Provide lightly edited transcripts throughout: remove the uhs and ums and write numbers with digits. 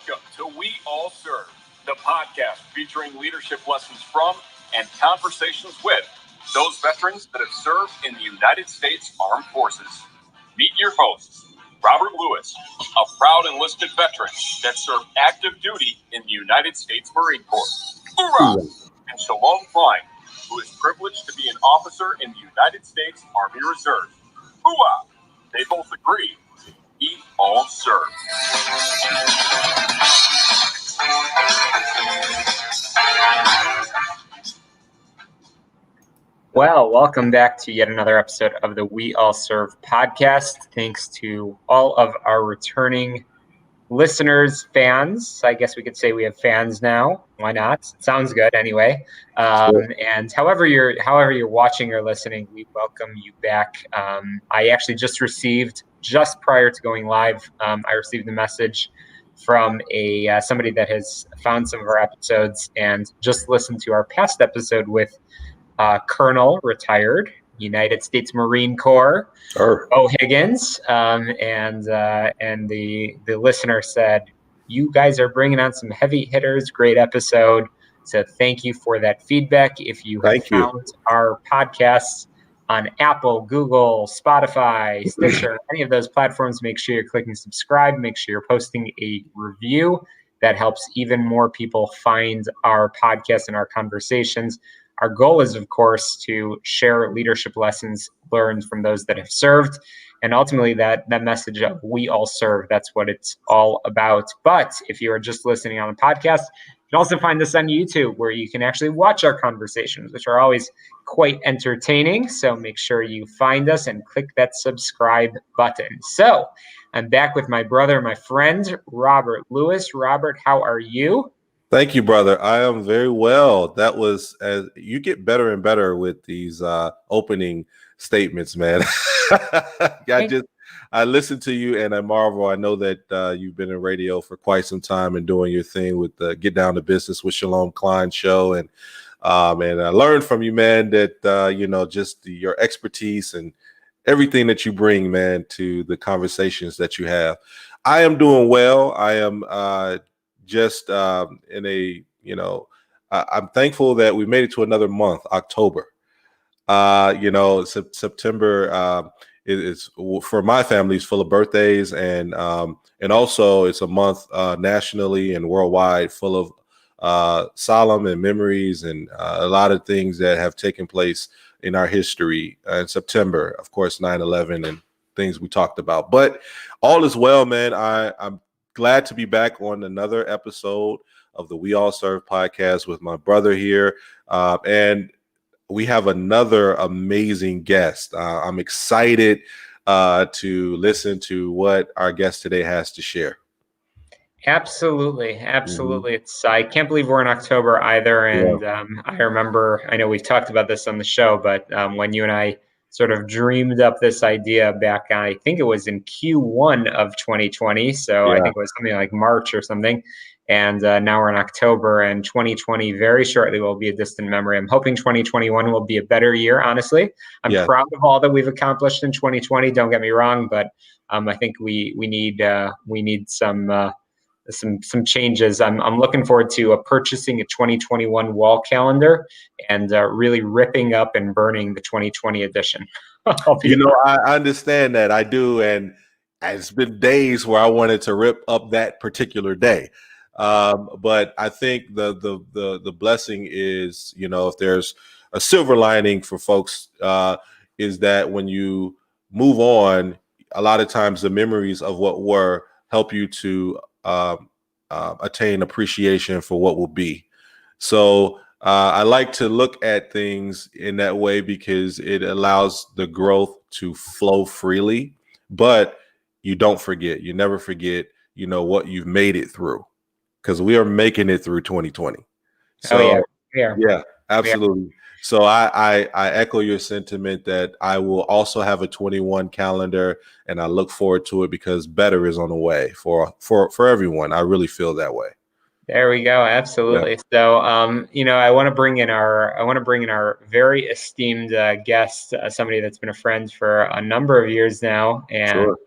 Welcome to We All Serve, the podcast featuring leadership lessons from and conversations with those veterans that have served in the United States Armed Forces. Meet your hosts, Robert Lewis, a proud enlisted veteran that served active duty in the United States Marine Corps. Hoorah! And Shalom Klein, who is privileged to be an officer in the United States Army Reserve. Hoorah! They both agree. We all serve. Well, welcome back to yet another episode of the We All Serve podcast. Thanks to all of our returning listeners, fans. I guess we could say we have fans now. Why not? It sounds good anyway. And however you're watching or listening, we welcome you back. I actually just prior to going live, I received a message from somebody that has found some of our episodes and just listened to our past episode with Colonel, retired, United States Marine Corps, Bo Higgins, and the listener said, "You guys are bringing on some heavy hitters. Great episode." So thank you for that feedback. If you have found our podcasts on Apple, Google, Spotify, Stitcher, any of those platforms, make sure you're clicking subscribe. Make sure you're posting a review. That helps even more people find our podcast and our conversations. Our goal is, of course, to share leadership lessons learned from those that have served. And ultimately, that message of we all serve, that's what it's all about. But if you are just listening on a podcast, you can also find us on YouTube, where you can actually watch our conversations, which are always quite entertaining. So make sure you find us and click that subscribe button. So I'm back with my brother, my friend, Robert Lewis. Robert, how are you? Thank you, brother. I am very well. That was, as you get better and better with these opening statements, man. I listen to you and I marvel. I know that you've been in radio for quite some time and doing your thing with the Get Down to Business with Shalom Klein show. And I learned from you, man, that, just your expertise and everything that you bring, man, to the conversations that you have. I am doing well. I am I'm thankful that we made it to another month, October. September is for my family is full of birthdays, and also it's a month nationally and worldwide full of solemn and memories and a lot of things that have taken place in our history in September. Of course, 9/11 and things we talked about, but all is well, man. I'm glad to be back on another episode of the We All Serve podcast with my brother here. And we have another amazing guest. I'm excited to listen to what our guest today has to share. Absolutely. Mm-hmm. I can't believe we're in October either. And I know we've talked about this on the show, but when you and I sort of dreamed up this idea back, I think it was in Q1 of 2020. So I think it was something like March or something. And now we're in October, and 2020 very shortly will be a distant memory. I'm hoping 2021 will be a better year, honestly. I'm proud of all that we've accomplished in 2020. Don't get me wrong, but I think we need some changes. I'm looking forward to purchasing a 2021 wall calendar and really ripping up and burning the 2020 edition. I understand that. I do. And it's been days where I wanted to rip up that particular day. But I think the blessing is, if there's a silver lining for folks, is that when you move on, a lot of times the memories of what were help you to attain appreciation for what will be. So I like to look at things in that way because it allows the growth to flow freely, but you don't forget. You never forget, what you've made it through, because we are making it through 2020. So yeah, absolutely. So I echo your sentiment that I will also have a 21 calendar, and I look forward to it because better is on the way for everyone. I really feel that way. There we go. Absolutely. Yeah. So, I want to bring in our very esteemed guest, somebody that's been a friend for a number of years now, and Sure.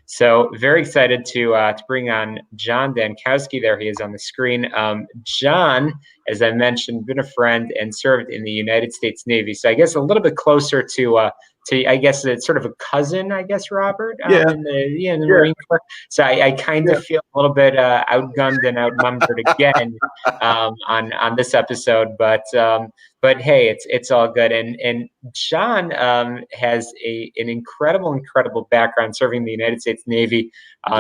so very excited to bring on John Dankowski. There he is on the screen. John, as I mentioned, been a friend and served in the United States Navy. So I guess a little bit closer to I guess it's sort of a cousin, I guess, Robert, Yeah. in the Yeah. Marine Corps. So I kind of feel a little bit outgunned and outnumbered again on this episode, but hey, it's all good. And John has an incredible background serving the United States Navy,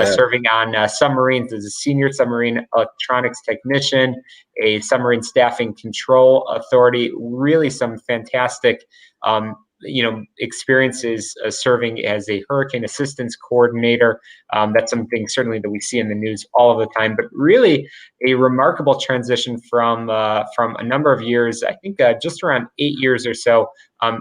serving on submarines as a senior submarine electronics technician, a submarine staffing control authority. Really, some fantastic. Experiences serving as a hurricane assistance coordinator. That's something certainly that we see in the news all of the time, but really a remarkable transition from a number of years, I think just around 8 years or so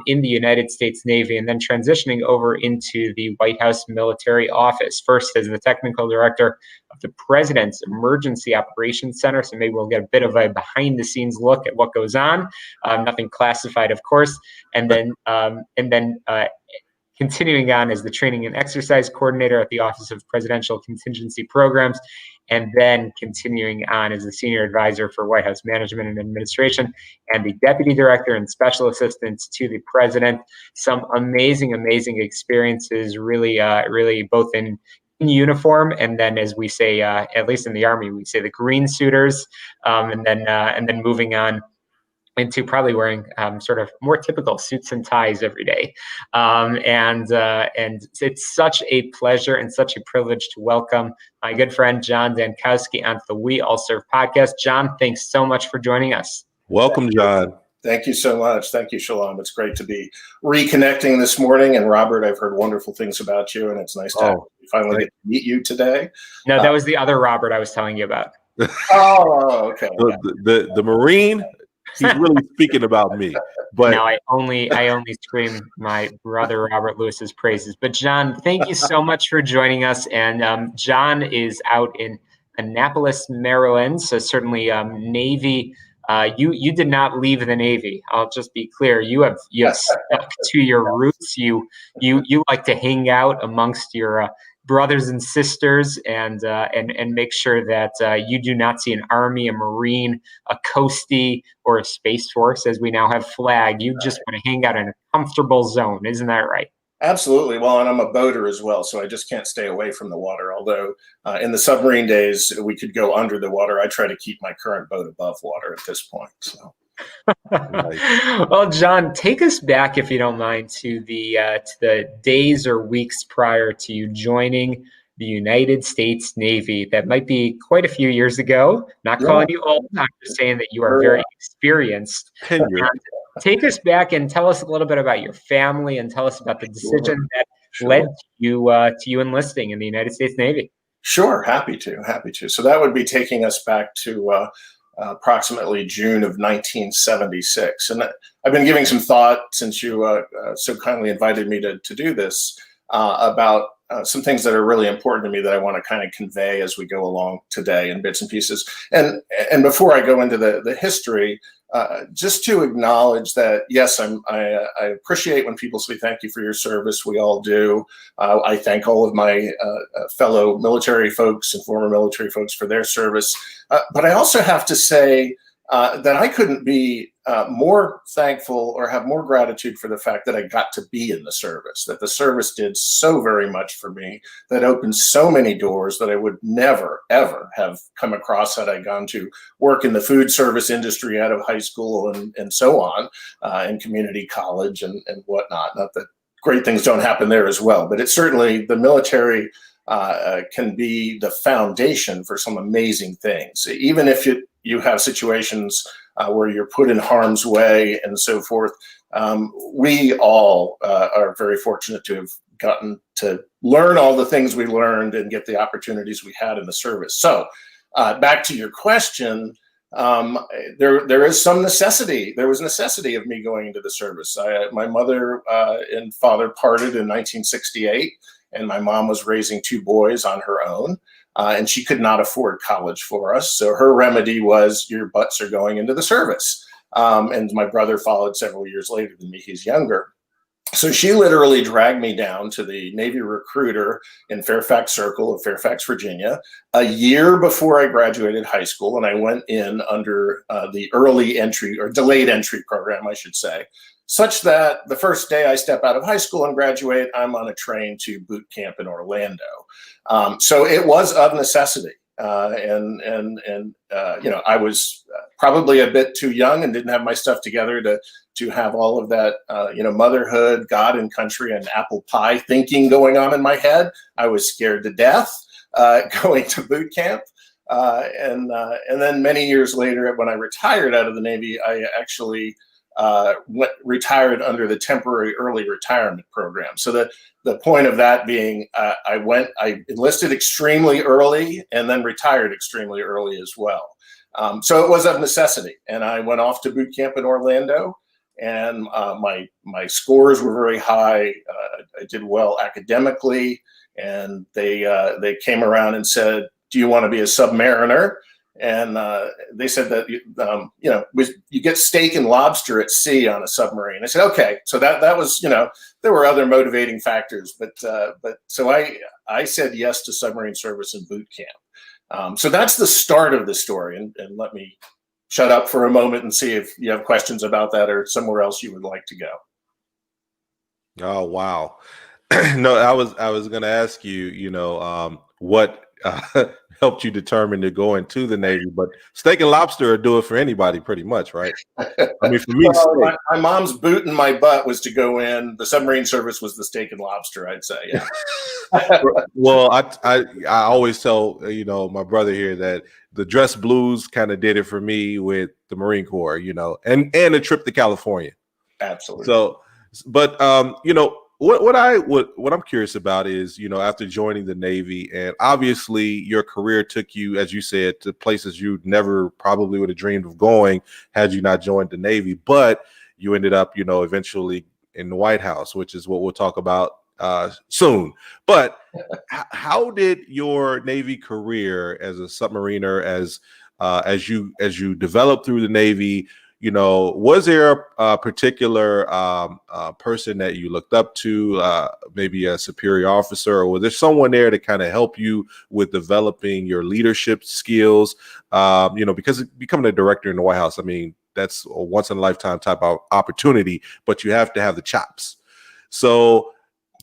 in the United States Navy, and then transitioning over into the White House Military Office, first as the technical director of the President's Emergency Operations Center. So maybe we'll get a bit of a behind the scenes look at what goes on. Nothing classified, of course. And then continuing on as the training and exercise coordinator at the Office of Presidential Contingency Programs, and then continuing on as the senior advisor for White House Management and Administration and the deputy director and special assistants to the president. Some amazing experiences, really both in uniform, and then, as we say, at least in the Army, we say the green suiters, and then moving on into probably wearing sort of more typical suits and ties every day. And it's such a pleasure and such a privilege to welcome my good friend John Dankowski onto the We All Serve podcast. John, thanks so much for joining us. Welcome, John. Thank you so much. Thank you, Shalom. It's great to be reconnecting this morning. And Robert, I've heard wonderful things about you, and it's nice to finally get to meet you today. No, that was the other Robert I was telling you about. Oh, okay. The Marine. He's really speaking about me. But no, I only scream my brother Robert Lewis's praises. But John, thank you so much for joining us. And John is out in Annapolis, Maryland. So certainly Navy. You did not leave the Navy. I'll just be clear. You have stuck to your roots. You like to hang out amongst your brothers and sisters, and make sure that you do not see an Army, a Marine, a Coastie, or a Space Force, as we now have flag. You just want to hang out in a comfortable zone. Isn't that right? Absolutely. Well, and I'm a boater as well, so I just can't stay away from the water. Although in the submarine days, we could go under the water. I try to keep my current boat above water at this point. So. Well, John, take us back, if you don't mind, to the days or weeks prior to you joining the United States Navy. That might be quite a few years ago. Not calling you old, I'm just saying that you are very experienced. Take us back and tell us a little bit about your family, and tell us about the decision that led to you enlisting in the United States Navy. Sure, happy to. So that would be taking us back to approximately June of 1976. And I've been giving some thought, since you so kindly invited me to do this, about some things that are really important to me that I want to kind of convey as we go along today in bits and pieces. And before I go into the history, just to acknowledge that, yes, I appreciate when people say thank you for your service. We all do. I thank all of my fellow military folks and former military folks for their service. But I also have to say that I couldn't be more thankful or have more gratitude for the fact that I got to be in the service, that the service did so very much for me, that opened so many doors that I would never, ever have come across had I gone to work in the food service industry out of high school and so on, in community college and whatnot. Not that great things don't happen there as well, but it's certainly, the military can be the foundation for some amazing things. Even if you have situations where you're put in harm's way and so forth, we all are very fortunate to have gotten to learn all the things we learned and get the opportunities we had in the service. So back to your question, there is some necessity. There was necessity of me going into the service. My mother and father parted in 1968. And my mom was raising two boys on her own. and she could not afford college for us. So her remedy was, your butts are going into the service. And my brother followed several years later than me. He's younger. So she literally dragged me down to the Navy recruiter in Fairfax Circle of Fairfax, Virginia, a year before I graduated high school. And I went in under the early entry or delayed entry program, I should say, such that the first day I step out of high school and graduate, I'm on a train to boot camp in Orlando. So it was of necessity. I was probably a bit too young and didn't have my stuff together to have all of that, motherhood, God and country, and apple pie thinking going on in my head. I was scared to death going to boot camp. And then many years later, when I retired out of the Navy, I actually retired under the temporary early retirement program. So the point of that being, I enlisted extremely early and then retired extremely early as well. So it was of necessity. And I went off to boot camp in Orlando, and my scores were very high. I did well academically, and they came around and said, "Do you want to be a submariner?" And they said that you get steak and lobster at sea on a submarine. I said, okay. So that was, there were other motivating factors, but so I said yes to submarine service and boot camp. So that's the start of the story. And let me shut up for a moment and see if you have questions about that or somewhere else you would like to go. Oh, wow. No, I was going to ask you, what helped you determine to go into the Navy, but steak and lobster will do it for anybody pretty much, right? I mean, for me, my mom's boot in my butt was to go in. The submarine service was the steak and lobster, I'd say. Yeah. Well, I always tell, my brother here that the dress blues kind of did it for me with the Marine Corps, and a trip to California. Absolutely. So, but, what I'm curious about is, after joining the Navy, and obviously your career took you, as you said, to places you never probably would have dreamed of going had you not joined the Navy, but you ended up, eventually in the White House, which is what we'll talk about soon. But how did your Navy career as a submariner, as you developed through the Navy, was there a particular person that you looked up to, maybe a superior officer, or was there someone there to kind of help you with developing your leadership skills? Because becoming a director in the White House, I mean, that's a once in a lifetime type of opportunity, but you have to have the chops. So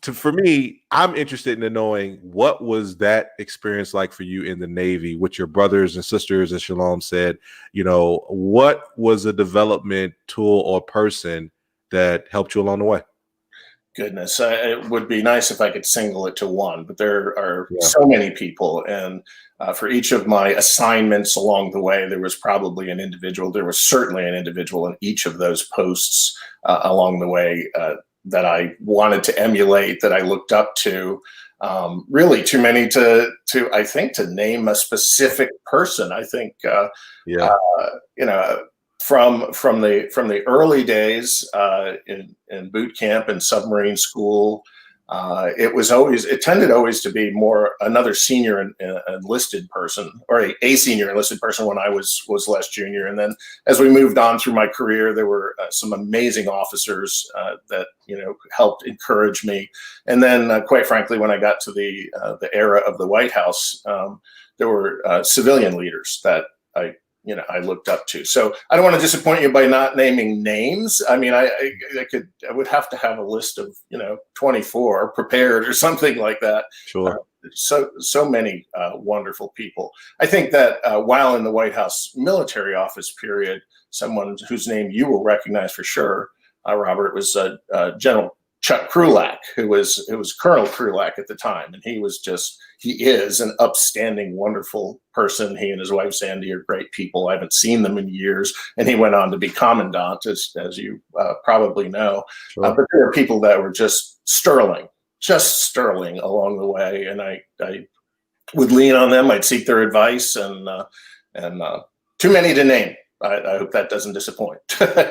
for me, I'm interested in knowing, what was that experience like for you in the Navy with your brothers and sisters, as Shalom said? What was a development tool or person that helped you along the way? Goodness, it would be nice if I could single it to one, but there are so many people. And for each of my assignments along the way, there was probably an individual. There was certainly an individual in each of those posts along the way that I wanted to emulate, that I looked up to. Really too many to I think to name a specific person. I think from the early days in boot camp and submarine school, it tended always to be more another senior enlisted person, or a senior enlisted person when I was less junior. And then as we moved on through my career, there were some amazing officers that helped encourage me. And then quite frankly, when I got to the era of the White House, there were civilian leaders that I looked up to. So I don't want to disappoint you by not naming names. I mean, I would have to have a list of 24 prepared or something like that. Sure. So many wonderful people. I think that while in the White House military office period, someone whose name you will recognize for sure, Robert, was General Chuck Krulak, who was Colonel Krulak at the time, and he is an upstanding, wonderful person. He and his wife Sandy are great people. I haven't seen them in years, and he went on to be commandant, as you probably know. Sure. But there are people that were just sterling along the way, and I would lean on them. I'd seek their advice, and too many to name. I hope that doesn't disappoint.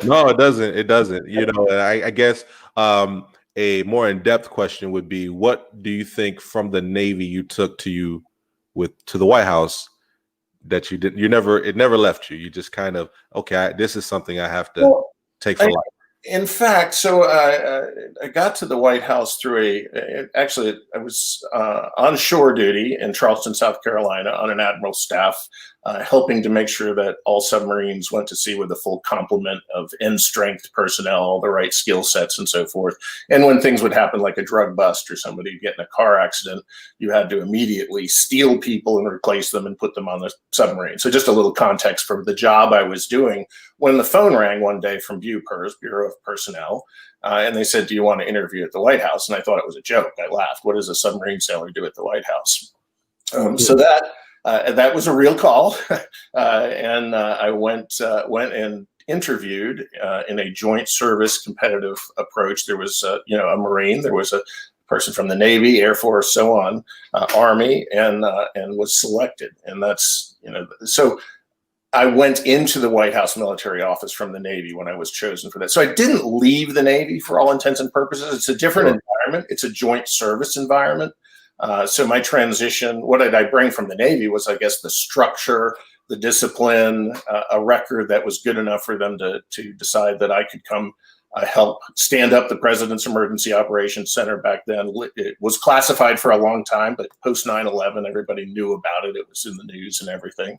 No, it doesn't. It doesn't. I guess a more in-depth question would be, what do you think from the Navy you took to you to the White House that it never left you. You just kind of, okay, this is something I have to take for life. In fact, so I got to the White House through I was on shore duty in Charleston, South Carolina, on an admiral's staff, helping to make sure that all submarines went to sea with a full complement of end-strength personnel, all the right skill sets and so forth. And when things would happen, like a drug bust or somebody get in a car accident, you had to immediately steal people and replace them and put them on the submarine. So just a little context for the job I was doing. When the phone rang one day from BUPERS, Bureau of Personnel, and they said, "Do you want to interview at the White House?" And I thought it was a joke. I laughed. What does a submarine sailor do at the White House? So that was a real call, and I went and interviewed in a joint service competitive approach. There was a Marine, there was a person from the Navy, Air Force, so on, Army, and was selected. And that's so. I went into the White House military office from the Navy when I was chosen for that. So I didn't leave the Navy for all intents and purposes. It's a different environment. It's a joint service environment. So my transition, what did I bring from the Navy was, I guess, the structure, the discipline, a record that was good enough for them to decide that I could come help stand up the President's Emergency Operations Center back then. It was classified for a long time, but post 9/11, everybody knew about it. It was in the news and everything.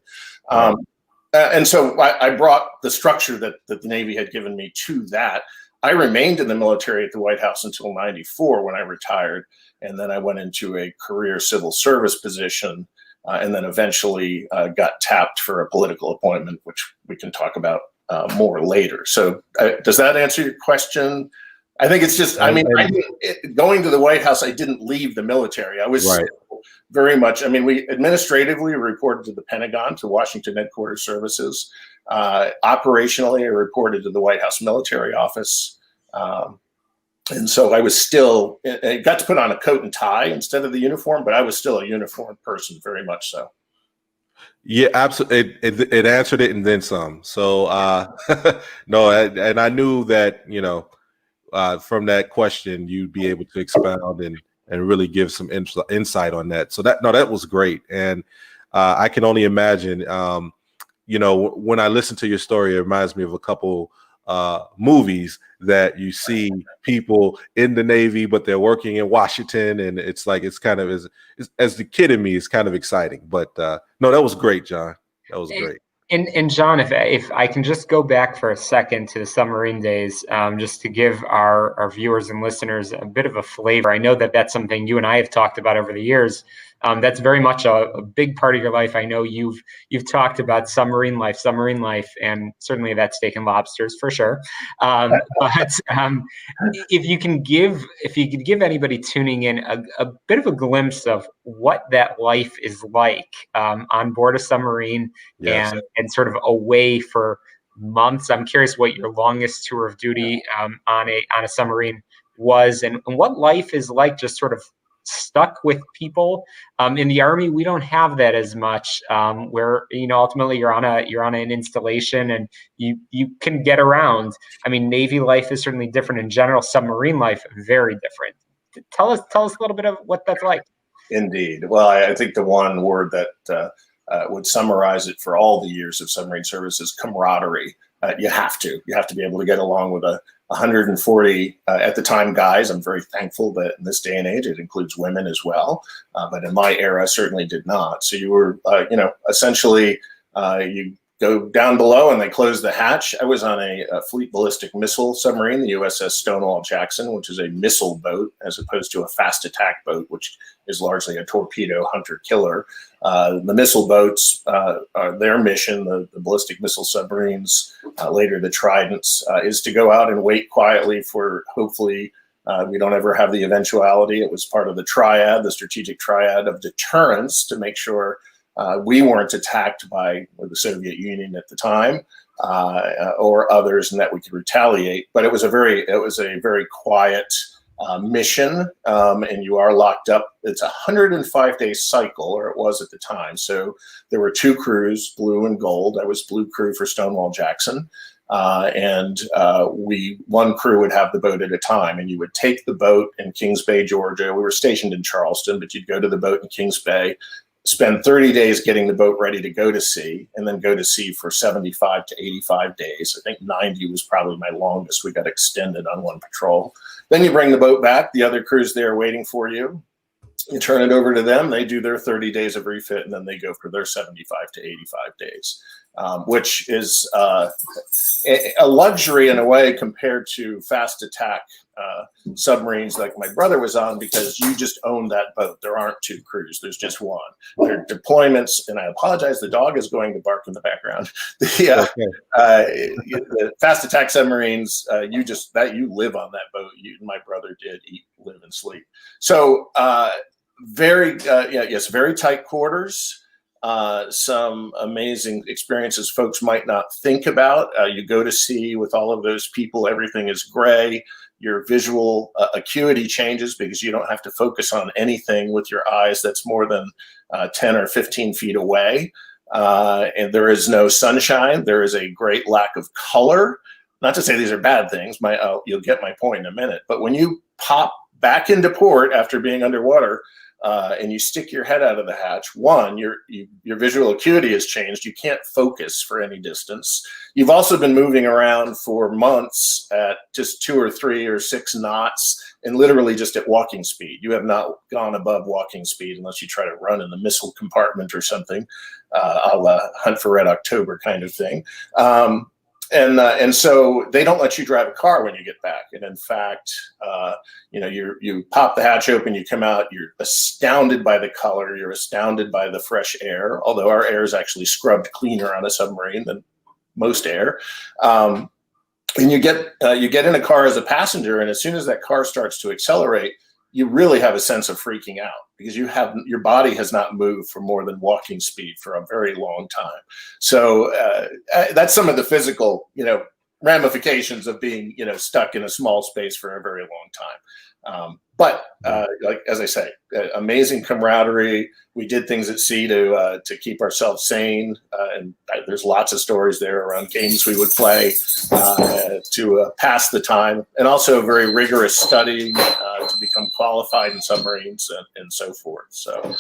And so I brought the structure that the Navy had given me to that. I remained in the military at the White House until 94 when I retired. And then I went into a career civil service position and then eventually got tapped for a political appointment, which we can talk about more later. So does that answer your question? I think it's just, going to the White House, I didn't leave the military. I was very much, we administratively reported to the Pentagon, to Washington Headquarters Services. Operationally, I reported to the White House Military Office. And so I was still, I got to put on a coat and tie instead of the uniform, but I was still a uniformed person, very much so. Yeah, absolutely. It answered it and then some. So, no, and I knew that, from that question, you'd be able to expound and really give some insight on that. So that was great. And I can only imagine, when I listen to your story, it reminds me of a couple movies that you see people in the Navy, but they're working in Washington. And it's like, it's kind of, as the kid in me, is kind of exciting. But no, that was great, John. That was great. And John, if I can just go back for a second to the submarine days, just to give our viewers and listeners a bit of a flavor. I know that that's something you and I have talked about over the years. That's very much a big part of your life. I know you've talked about submarine life, and certainly that's steak and lobsters for sure. But if you could give anybody tuning in a bit of a glimpse of what that life is like on board a submarine, yes, and sort of away for months. I'm curious what your longest tour of duty on a submarine was, and what life is like, just sort of stuck with people. In the Army, we don't have that as much, where ultimately you're on an installation and you can get around. Navy life is certainly different in general. Submarine life, very different. Tell us a little bit of what that's like. Indeed. Well, I think the one word that would summarize it for all the years of submarine service is camaraderie. You have to be able to get along with 140 at the time guys. I'm very thankful that in this day and age it includes women as well, but in my era certainly did not. So you were essentially you go down below and they close the hatch. I was on a fleet ballistic missile submarine, the USS Stonewall Jackson, which is a missile boat as opposed to a fast attack boat, which is largely a torpedo hunter killer. The missile boats, their mission, the ballistic missile submarines, later the Tridents, is to go out and wait quietly for, hopefully, we don't ever have the eventuality. It was part of the triad, the strategic triad of deterrence, to make sure we weren't attacked by the Soviet Union at the time, or others, and that we could retaliate. But it was a very quiet mission, and you are locked up. It's a 105-day cycle, or it was at the time. So there were two crews, blue and gold. I was blue crew for Stonewall Jackson, and one crew would have the boat at a time, and you would take the boat in Kings Bay, Georgia. We were stationed in Charleston, but you'd go to the boat in Kings Bay, spend 30 days getting the boat ready to go to sea, and then go to sea for 75 to 85 days. I think 90 was probably my longest. We got extended on one patrol. Then you bring the boat back. The other crew's there waiting for you. You turn it over to them. They do their 30 days of refit, and then they go for their 75 to 85 days, which is a luxury in a way compared to fast attack submarines like my brother was on, because you just own that boat. There aren't two crews. There's just one. There are deployments, and I apologize, the dog is going to bark in the background. The fast attack submarines, you live on that boat. My brother did eat, live, and sleep. So very tight quarters. Some amazing experiences folks might not think about. You go to sea with all of those people. Everything is gray. Your visual acuity changes because you don't have to focus on anything with your eyes that's more than 10 or 15 feet away. And there is no sunshine. There is a great lack of color. Not to say these are bad things. You'll get my point in a minute. But when you pop back into port after being underwater, and you stick your head out of the hatch, one, your visual acuity has changed. You can't focus for any distance. You've also been moving around for months at just 2 or 3 or 6 knots, and literally just at walking speed. You have not gone above walking speed unless you try to run in the missile compartment or something, a la Hunt for Red October kind of thing. And so they don't let you drive a car when you get back. And in fact, you pop the hatch open, you come out, you're astounded by the color, you're astounded by the fresh air, although our air is actually scrubbed cleaner on a submarine than most air. And you get in a car as a passenger, and as soon as that car starts to accelerate, you really have a sense of freaking out because your body has not moved for more than walking speed for a very long time. So that's some of the physical, ramifications of being, stuck in a small space for a very long time. But like as I say, amazing camaraderie. We did things at sea to keep ourselves sane, and there's lots of stories there around games we would play to pass the time, and also very rigorous studying to become qualified in submarines and so forth. So.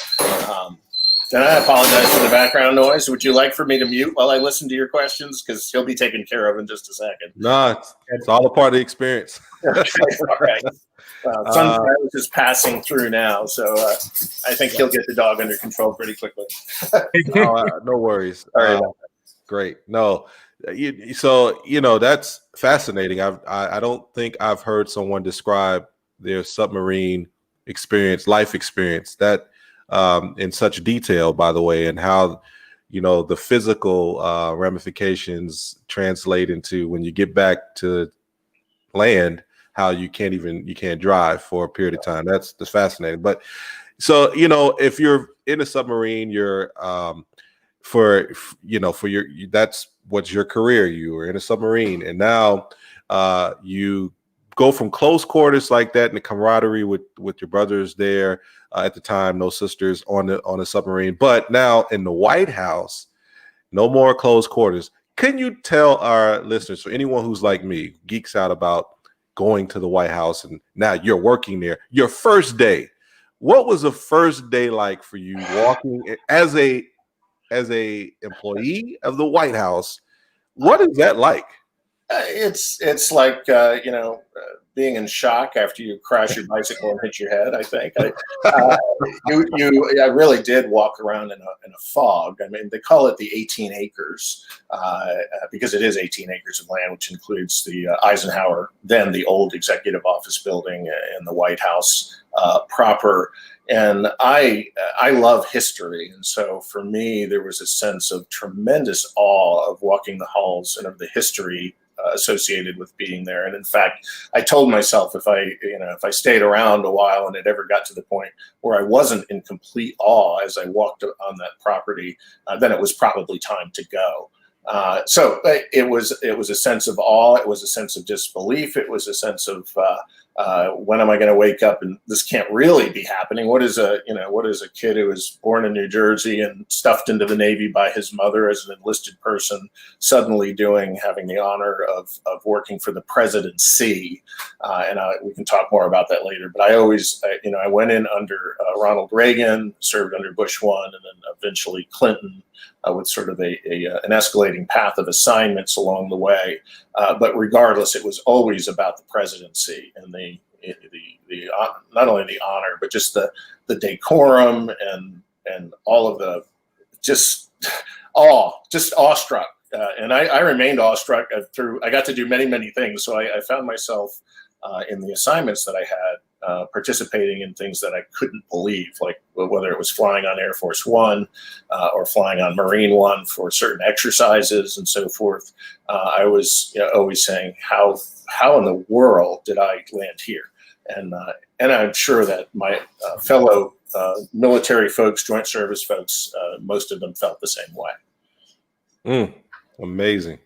And I apologize for the background noise. Would you like for me to mute while I listen to your questions? Because he'll be taken care of in just a second. No, it's all a part of the experience. Okay, all right. Sunshine is just passing through now, so I think he'll get the dog under control pretty quickly. No worries. Great. No, so that's fascinating. I don't think I've heard someone describe their submarine experience, life experience, that in such detail, by the way, and how the physical ramifications translate into when you get back to land, how you can't drive for a period of time. That's fascinating. But so if you're in a submarine, you're that's what's your career. You were in a submarine, and now you go from close quarters like that, and the camaraderie with your brothers there at the time, no sisters on a submarine, but now in the White House, no more close quarters. Can you tell our listeners, for anyone who's like me, geeks out about going to the White House, and now you're working there, your first day, what was the first day like for you walking as a employee of the White House? What is that like? It's like being in shock after you crash your bicycle and hit your head. I think I really did walk around in a fog. I mean, they call it the 18 acres because it is 18 acres of land, which includes the Eisenhower, then the old executive office building, and the White House proper. And I love history, and so for me, there was a sense of tremendous awe of walking the halls and of the history associated with being there. And in fact, I told myself if I stayed around a while and it ever got to the point where I wasn't in complete awe as I walked on that property, then it was probably time to go. So it was a sense of awe. It was a sense of disbelief. It was a sense of when am I going to wake up and this can't really be happening? What is a kid who was born in New Jersey and stuffed into the Navy by his mother as an enlisted person suddenly having the honor of working for the presidency? And we can talk more about that later. But I always, I went in under Ronald Reagan, served under Bush 1, and then eventually Clinton, with sort of an escalating path of assignments along the way. But regardless, it was always about the presidency and the not only the honor, but just the decorum and all of the just awestruck. And I remained awestruck I got to do many things. So I found myself in the assignments that I had participating in things that I couldn't believe, like whether it was flying on Air Force One or flying on Marine One for certain exercises and so forth. I was always saying, how in the world did I land here? And I'm sure that my fellow military folks, joint service folks, most of them felt the same way. Amazing.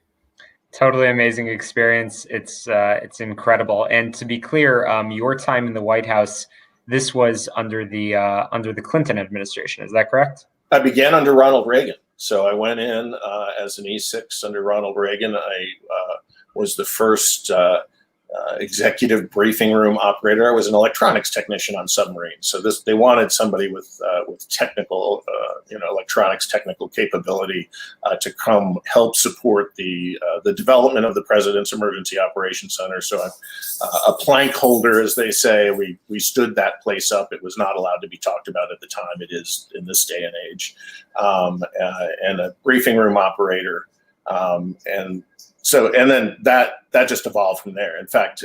Totally amazing experience. It's incredible. And to be clear, your time in the White House, this was under the Clinton administration. Is that correct? I began under Ronald Reagan. So I went in as an E6 under Ronald Reagan. I was the first executive briefing room operator. I was an electronics technician on submarines. So they wanted somebody with technical, electronics technical capability to come help support the development of the President's Emergency Operations Center. So I'm a plank holder, as they say. We stood that place up. It was not allowed to be talked about at the time. It is in this day and age, and a briefing room operator, and then that just evolved from there. In fact,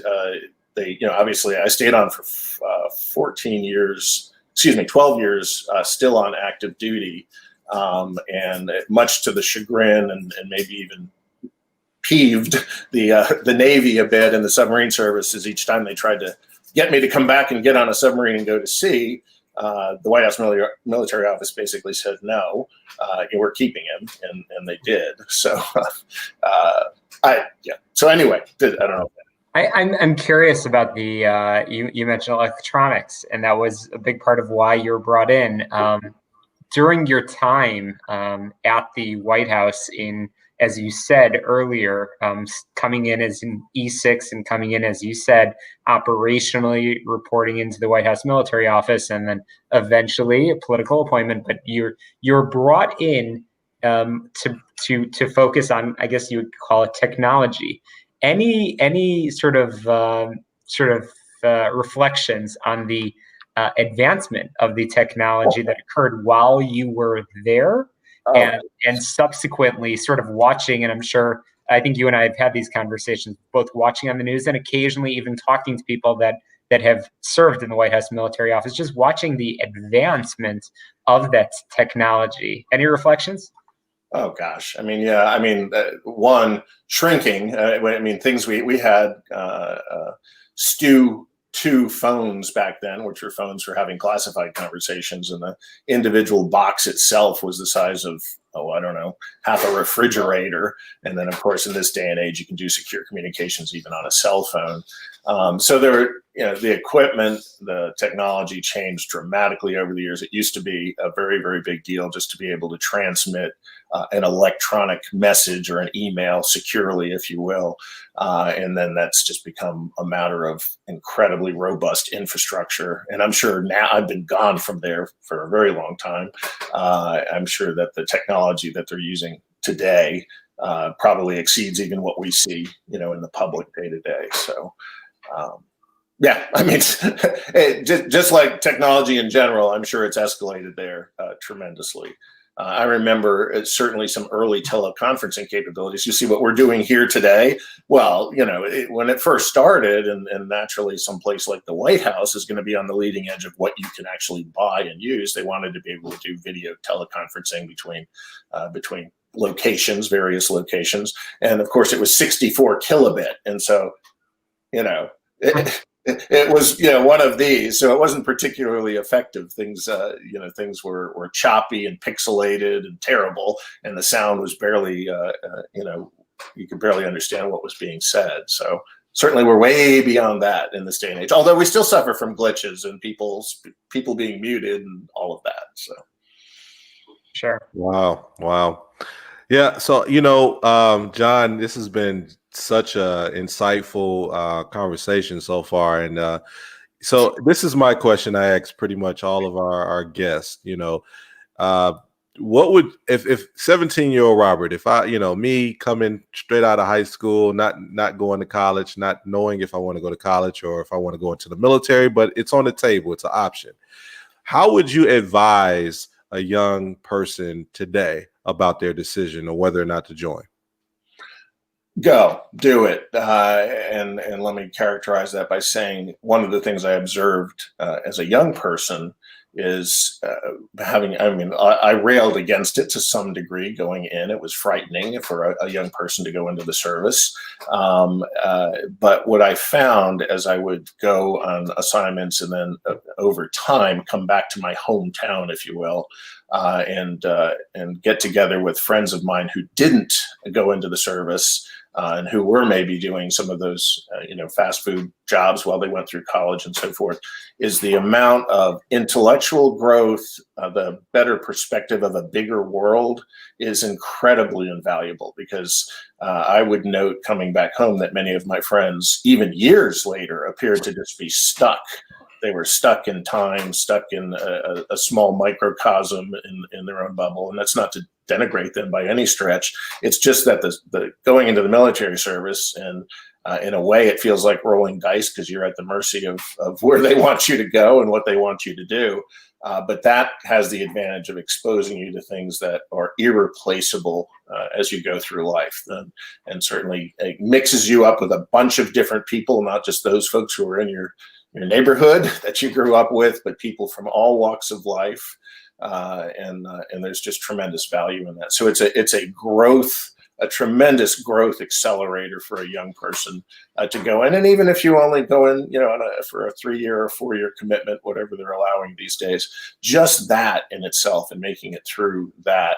obviously I stayed on for 12 years, still on active duty, and much to the chagrin and maybe even peeved the Navy a bit and the submarine services each time they tried to get me to come back and get on a submarine and go to sea. The White House military office basically said no, we're keeping him, and they did. So, So anyway, I don't know. I'm curious about the you mentioned electronics, and that was a big part of why you were brought in. During your time at the White House, as you said earlier, coming in as an E6 and coming in, as you said, operationally reporting into the White House military office, and then eventually a political appointment. But you're brought in to focus on, I guess you would call it, technology. Any sort of reflections on the advancement of the technology that occurred while you were there? And subsequently sort of watching, and I think you and I have had these conversations, both watching on the news and occasionally even talking to people that have served in the White House military office, just watching the advancement of that technology. Any reflections? Oh gosh. One, shrinking. Things we had two phones back then, which were phones for having classified conversations, and the individual box itself was the size of, half a refrigerator. And then, of course, in this day and age, you can do secure communications even on a cell phone. So there were, the equipment, the technology changed dramatically over the years. It used to be a very, very big deal just to be able to transmit an electronic message or an email securely, if you will. And then that's just become a matter of incredibly robust infrastructure. And I'm sure now, I've been gone from there for a very long time. I'm sure that the technology that they're using today probably exceeds even what we see, in the public day to day. So, just like technology in general, I'm sure it's escalated there tremendously. I remember certainly some early teleconferencing capabilities. You see what we're doing here today. Well, when it first started, and naturally some place like the White House is going to be on the leading edge of what you can actually buy and use. They wanted to be able to do video teleconferencing between locations, various locations. And of course it was 64 kilobit. And so, it was, one of these, so it wasn't particularly effective. Things were choppy and pixelated and terrible, and the sound was barely, you could barely understand what was being said. So certainly we're way beyond that in this day and age, although we still suffer from glitches and people being muted and all of that. So. Sure. Wow. Yeah. So, John, this has been such a insightful conversation so far. And so this is my question I ask pretty much all of our guests. what would, if 17-year-old Robert, if I, me coming straight out of high school, not going to college, not knowing if I want to go to college or if I want to go into the military, but it's on the table, it's an option. How would you advise a young person today about their decision or whether or not to join? Go do it. And let me characterize that by saying one of the things I observed as a young person is I railed against it to some degree going in. It was frightening for a young person to go into the service. But what I found as I would go on assignments and then over time come back to my hometown, if you will, and get together with friends of mine who didn't go into the service, and who were maybe doing some of those, fast food jobs while they went through college and so forth, is the amount of intellectual growth, the better perspective of a bigger world is incredibly invaluable. Because I would note coming back home that many of my friends, even years later, appeared to just be stuck. They were stuck in time, stuck in a small microcosm in their own bubble. And that's not to denigrate them by any stretch. It's just that the going into the military service, and in a way it feels like rolling dice because you're at the mercy of where they want you to go and what they want you to do. But that has the advantage of exposing you to things that are irreplaceable as you go through life. And certainly it mixes you up with a bunch of different people, not just those folks who are in your neighborhood that you grew up with, but people from all walks of life. And there's just tremendous value in that. So it's a tremendous growth accelerator for a young person to go in. And even if you only go in, for a 3-year or 4-year commitment, whatever they're allowing these days, just that in itself and making it through that.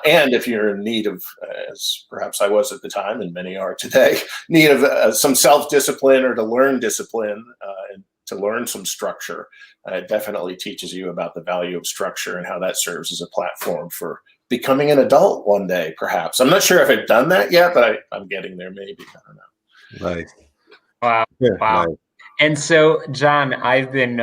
And if you're in need of, as perhaps I was at the time and many are today, need of some self-discipline or to learn discipline and to learn some structure, it definitely teaches you about the value of structure and how that serves as a platform for becoming an adult one day, perhaps. I'm not sure if I've done that yet, but I'm getting there maybe. I don't know. Nice. Wow. Yeah, wow. nice. And so, John, I've been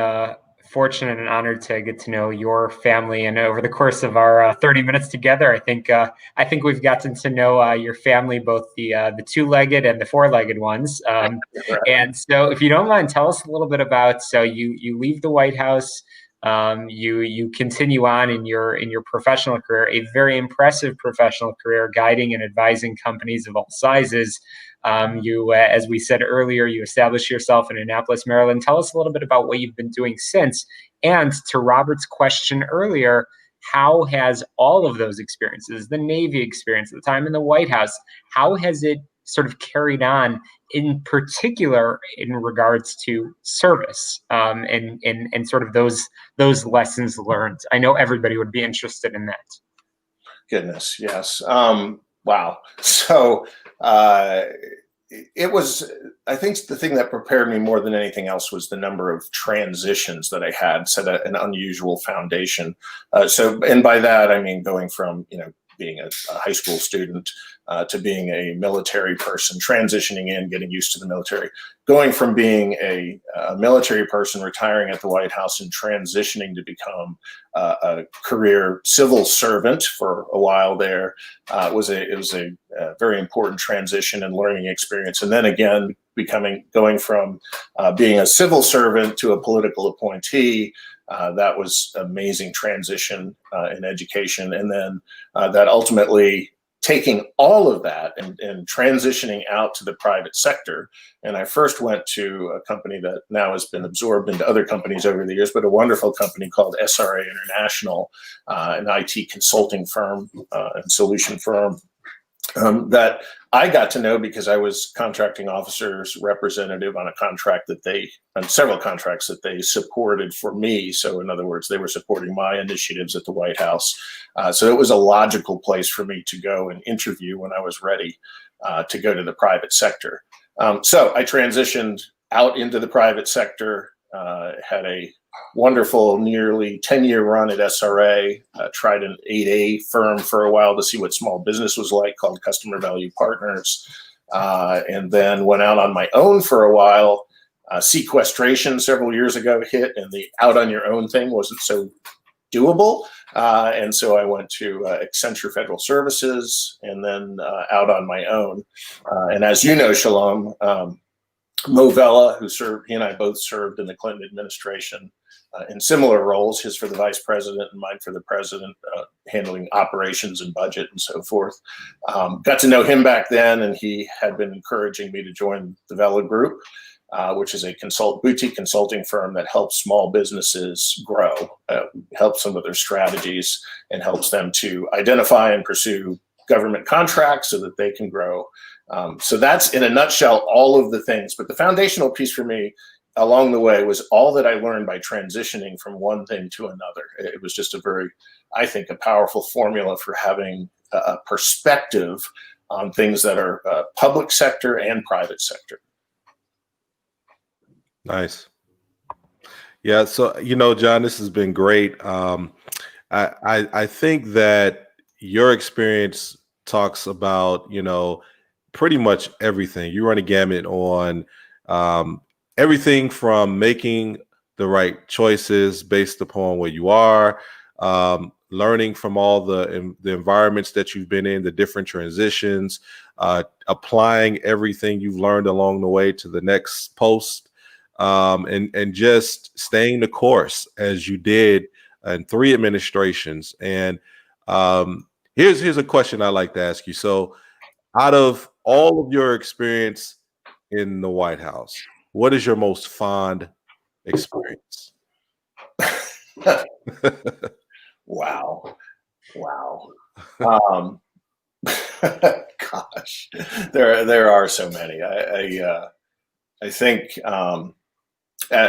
fortunate and honored to get to know your family, and over the course of our 30 minutes together, I think we've gotten to know your family, both the two-legged and the four-legged ones. Right. And so, if you don't mind, tell us a little bit about. So you leave the White House, you continue on in your professional career, a very impressive professional career, guiding and advising companies of all sizes. You, as we said earlier, you established yourself in Annapolis, Maryland. Tell us a little bit about what you've been doing since. And to Robert's question earlier, how has all of those experiences, the Navy experience, the time in the White House, how has it sort of carried on, in particular in regards to service, and sort of those lessons learned? I know everybody would be interested in that. Goodness, yes. Wow. So it was, I think the thing that prepared me more than anything else was the number of transitions that I had, set an unusual foundation. And by that, I mean going from, being a high school student to being a military person, transitioning in, getting used to the military, going from being a military person, retiring at the White House, and transitioning to become a career civil servant for a while there. It was a very important transition and learning experience. And then again, going from being a civil servant to a political appointee. That was amazing transition in education. And then that ultimately taking all of that and transitioning out to the private sector. And I first went to a company that now has been absorbed into other companies over the years, but a wonderful company called SRA International, an IT consulting firm and solution firm. That I got to know because I was contracting officers representative on several contracts that they supported for me. So in other words, they were supporting my initiatives at the White House. So it was a logical place for me to go and interview when I was ready to go to the private sector. So I transitioned out into the private sector, had a wonderful nearly 10-year run at SRA, tried an 8A firm for a while to see what small business was like, called Customer Value Partners, and then went out on my own for a while. Sequestration several years ago hit, and the out on your own thing wasn't so doable. And so I went to Accenture Federal Services, and then out on my own. And as you know, Shalom, Mo Vela, he and I both served in the Clinton administration in similar roles, his for the vice president and mine for the president, handling operations and budget and so forth. Got to know him back then, and he had been encouraging me to join the Vela Group, which is a boutique consulting firm that helps small businesses grow, helps them with their strategies, and helps them to identify and pursue government contracts so that they can grow. So that's, in a nutshell, all of the things. But the foundational piece for me along the way was all that I learned by transitioning from one thing to another. It was just I think, a powerful formula for having a perspective on things that are public sector and private sector. Nice. Yeah. So, John, this has been great. I think that your experience talks about, pretty much everything. You run a gamut on everything from making the right choices based upon where you are, learning from all the environments that you've been in, the different transitions, applying everything you've learned along the way to the next post, and just staying the course as you did in 3 administrations. And here's a question I like to ask you. So out of all of your experience in the White House, what is your most fond experience? Wow. Gosh, there are so many. I think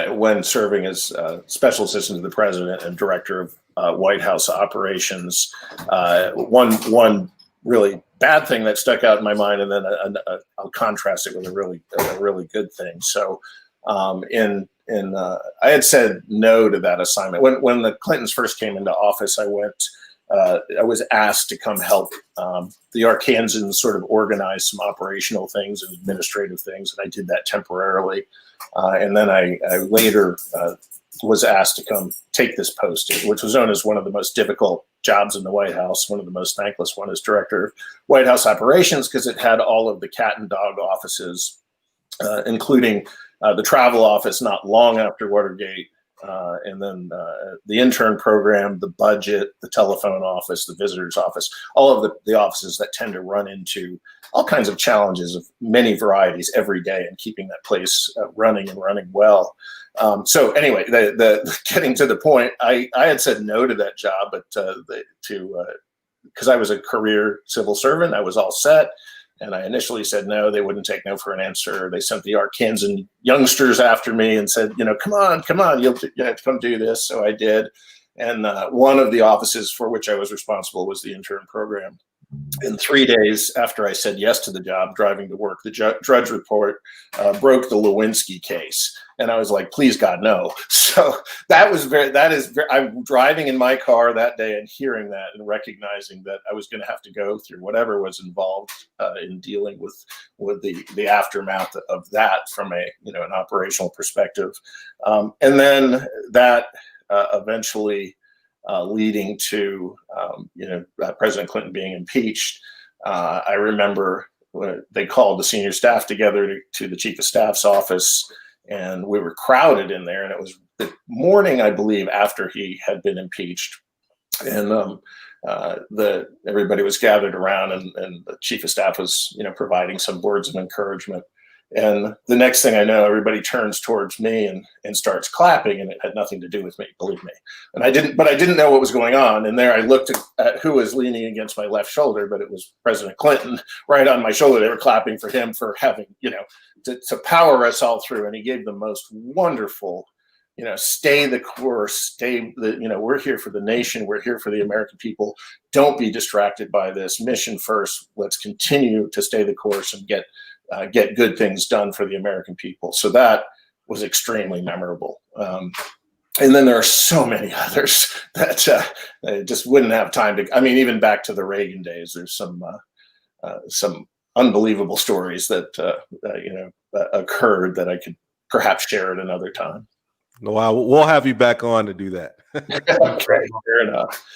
when serving as special assistant to the president and director of White House operations, one really bad thing that stuck out in my mind, and then I'll contrast it with a really good thing. So, I had said no to that assignment when the Clintons first came into office. I was asked to come help the Arkansans sort of organize some operational things and administrative things, and I did that temporarily. And then I later was asked to come take this post, which was known as one of the most difficult jobs in the White House, one of the most thankless one as director of White House operations, because it had all of the cat and dog offices, including the travel office not long after Watergate, and then the intern program, the budget, the telephone office, the visitor's office, all of the offices that tend to run into all kinds of challenges of many varieties every day, and keeping that place running and running well. So anyway, the getting to the point, I had said no to that job, but because I was a career civil servant, I was all set. And I initially said no. They wouldn't take no for an answer. They sent the Arkansan youngsters after me and said, come on, you have to come do this. So I did. And one of the offices for which I was responsible was the intern program. In 3 days after I said yes to the job, driving to work, the Drudge Report broke the Lewinsky case. And I was like, please God, no. So I'm driving in my car that day and hearing that and recognizing that I was going to have to go through whatever was involved in dealing with the aftermath of that from an operational perspective. And then that eventually leading to President Clinton being impeached. I remember when they called the senior staff together to the chief of staff's office, and we were crowded in there. And it was the morning, I believe, after he had been impeached, and everybody was gathered around, and the chief of staff was providing some words of encouragement. And the next thing I know, everybody turns towards me and starts clapping, and it had nothing to do with me, believe me. And I didn't know what was going on. And there I looked at who was leaning against my left shoulder, but it was President Clinton right on my shoulder. They were clapping for him for having, to power us all through. And he gave the most wonderful, stay the course, we're here for the nation. We're here for the American people. Don't be distracted by this. Mission first. Let's continue to stay the course and get good things done for the American people. So that was extremely memorable. And then there are so many others that I just wouldn't have time to. I mean, even back to the Reagan days, there's some unbelievable stories that occurred that I could perhaps share at another time. Wow, we'll have you back on to do that. Okay, fair enough.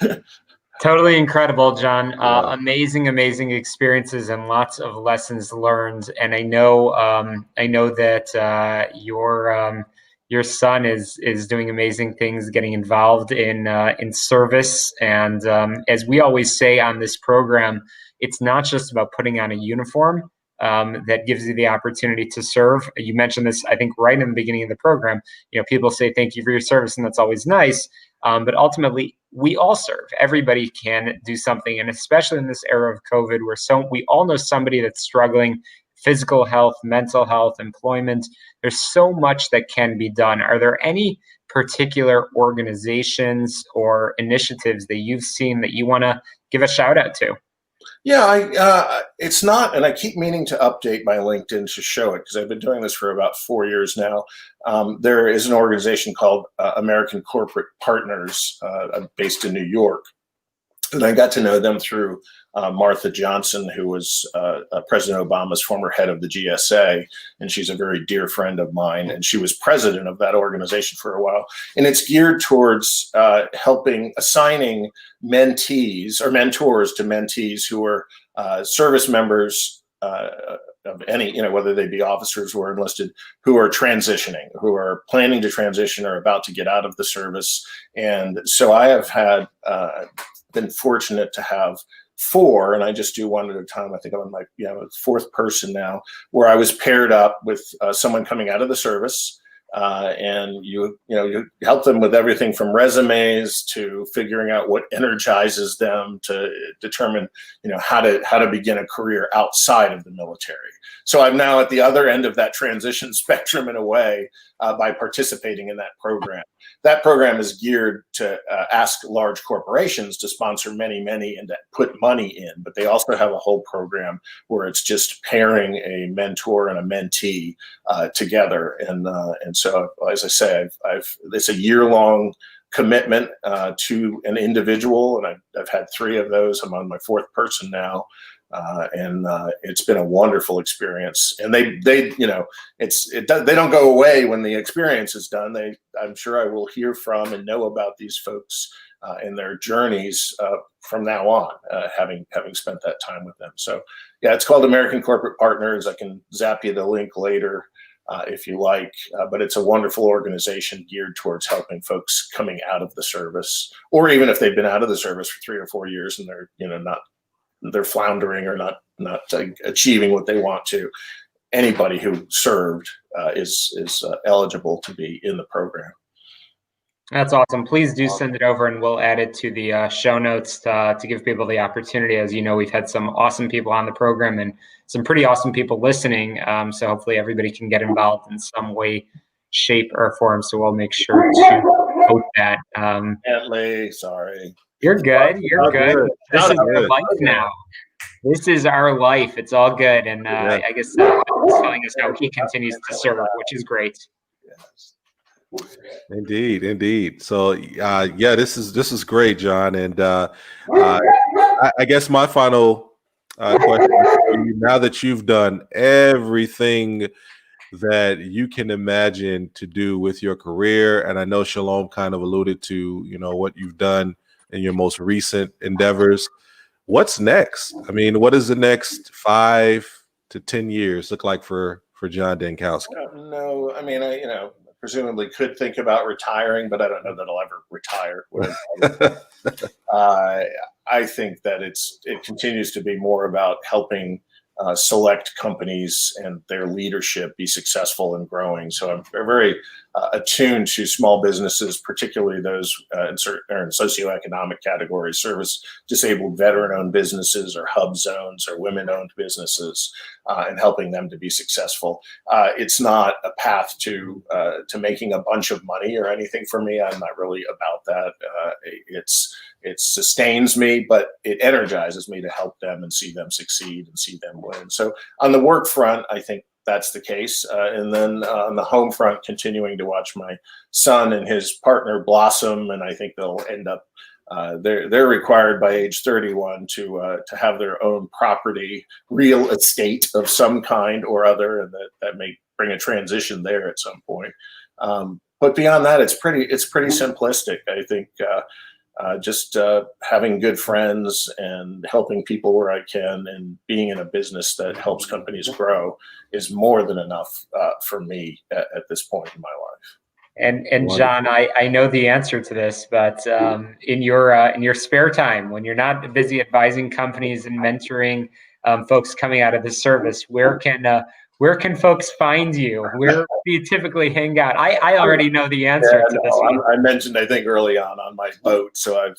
Totally incredible, John. Yeah. Amazing experiences and lots of lessons learned. And I know that your son is doing amazing things, getting involved in service. And as we always say on this program, it's not just about putting on a uniform that gives you the opportunity to serve. You mentioned this, I think, right in the beginning of the program. People say thank you for your service, and that's always nice. But ultimately, we all serve. Everybody can do something, and especially in this era of COVID, where we all know somebody that's struggling, physical health, mental health, employment. There's so much that can be done. Are there any particular organizations or initiatives that you've seen that you want to give a shout out to? Yeah, it's not, and I keep meaning to update my LinkedIn to show it because I've been doing this for about 4 years now. There is an organization called American Corporate Partners based in New York. And I got to know them through Martha Johnson, who was President Obama's former head of the GSA, and she's a very dear friend of mine. And she was president of that organization for a while. And it's geared towards assigning mentees or mentors to mentees who are service members of any, whether they be officers who are enlisted, who are transitioning, who are planning to transition or about to get out of the service. And so I have been fortunate to have 4, and I just do one at a time. I think I'm on my 4th person now, where I was paired up with someone coming out of the service, and you help them with everything from resumes to figuring out what energizes them to determine how to begin a career outside of the military. So I'm now at the other end of that transition spectrum in a way by participating in that program. That program is geared to ask large corporations to sponsor many, and to put money in, but they also have a whole program where it's just pairing a mentor and a mentee together. And so, as I say, it's a year-long commitment to an individual, and I've had 3 of those. I'm on my 4th person now. And it's been a wonderful experience. And they don't go away when the experience is done. I'm sure I will hear from and know about these folks and their journeys from now on, having spent that time with them. So yeah, it's called American Corporate Partners. I can zap you the link later if you like, but it's a wonderful organization geared towards helping folks coming out of the service, or even if they've been out of the service for 3 or 4 years and they're floundering or not achieving what they want to. Anybody who served is eligible to be in the program. That's awesome. Please do send it over, and we'll add it to the show notes to give people the opportunity. As you know, we've had some awesome people on the program and some pretty awesome people listening. So hopefully everybody can get involved in some way, shape, or form. So we'll make sure to note that. Bentley, sorry. You're good. You're good. This is our life now. This is our life. It's all good. And I guess he's telling us how he continues to serve, which is great. Indeed. So, this is great, John. And I guess my final question is for you, now that you've done everything that you can imagine to do with your career, and I know Shalom kind of alluded to, what you've done in your most recent endeavors. What's next? I mean, what does the next 5 to 10 years look like for John Dankowski? No, I mean, I presumably could think about retiring, but I don't know that I'll ever retire. I think that it continues to be more about helping select companies and their leadership be successful and growing. So I'm very attuned to small businesses, particularly those in socioeconomic categories, service disabled veteran-owned businesses or hub zones or women-owned businesses, and helping them to be successful. It's not a path to making a bunch of money or anything for me. I'm not really about that. It sustains me, but it energizes me to help them and see them succeed and see them win. So on the work front, I think that's the case. And then on the home front, continuing to watch my son and his partner blossom. And I think they'll end up, they're required by age 31 to have their own property, real estate of some kind or other. And that may bring a transition there at some point. But beyond that, it's pretty simplistic. I think just having good friends and helping people where I can, and being in a business that helps companies grow is more than enough for me at this point in my life. And John, I know the answer to this, but in your spare time, when you're not busy advising companies and mentoring folks coming out of the service, where can folks find you? Where do you typically hang out? I already know the answer to this one. I mentioned, I think early on my boat, so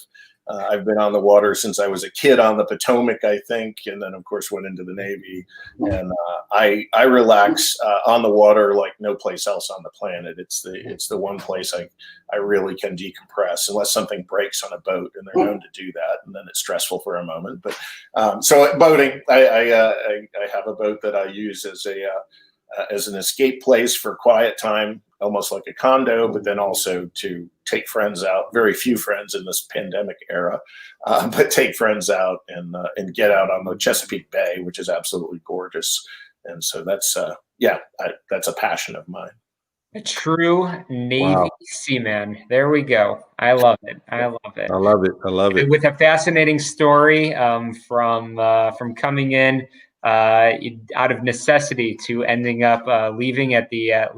I've been on the water since I was a kid on the Potomac, I think, and then of course went into the Navy. And I relax on the water like no place else on the planet. It's the one place I really can decompress, unless something breaks on a boat, and they're known to do that, and then it's stressful for a moment. But so boating, I have a boat that I use as an escape place for quiet time, almost like a condo, but then also to take friends out. Very few friends in this pandemic era, but take friends out and get out on the Chesapeake Bay, which is absolutely gorgeous. And so that's that's a passion of mine. A true Navy seaman. There we go. I love it. I love it. With a fascinating story from coming in out of necessity to ending up leaving at the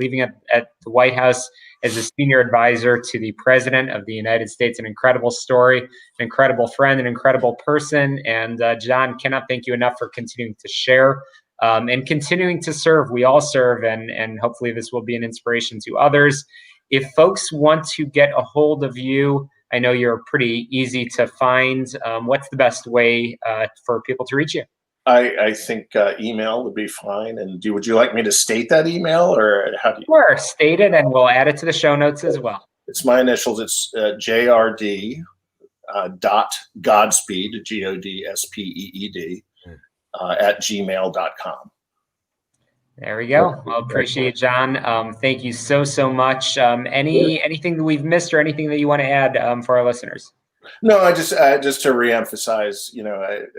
White House as a senior advisor to the President of the United States. An incredible story, an incredible friend, an incredible person. And John, cannot thank you enough for continuing to share and continuing to serve. We all serve, and hopefully this will be an inspiration to others. If folks want to get a hold of you, I know you're pretty easy to find. What's the best way for people to reach you? I think email would be fine. And would you like me to state that email, or how do you? Sure, state it, and we'll add it to the show notes as well. It's my initials. It's JRD dot Godspeed, GODSPEED, at gmail.com. There we go. Well, appreciate it, John. Thank you so much. Anything that we've missed, or anything that you want to add for our listeners? No, I just to reemphasize,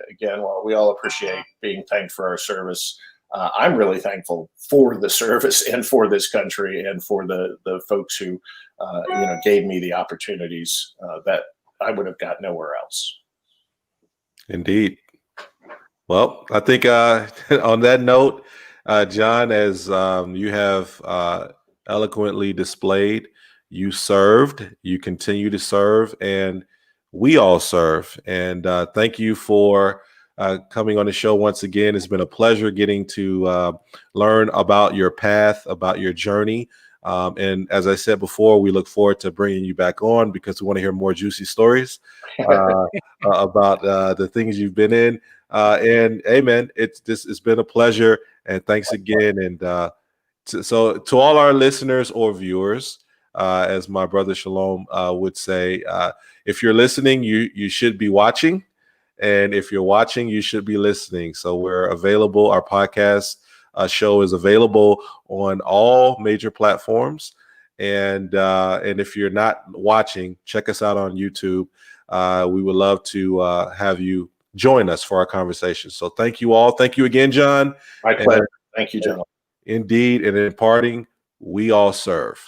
again, while we all appreciate being thanked for our service, I'm really thankful for the service and for this country and for the folks who, gave me the opportunities that I would have got nowhere else. Indeed. Well, I think on that note, John, as you have eloquently displayed, you served, you continue to serve, and we all serve. And thank you for coming on the show once again. It's been a pleasure getting to learn about your path, about your journey. And as I said before, we look forward to bringing you back on, because we want to hear more juicy stories about the things you've been in. And hey, man, it's been a pleasure. And thanks again. And so to all our listeners or viewers, as my brother Shalom would say, if you're listening, you should be watching. And if you're watching, you should be listening. So we're available. Our podcast show is available on all major platforms. And if you're not watching, check us out on YouTube. We would love to have you join us for our conversation. So thank you all. Thank you again, John. My pleasure. Thank you, gentlemen. Indeed. And in parting, we all serve.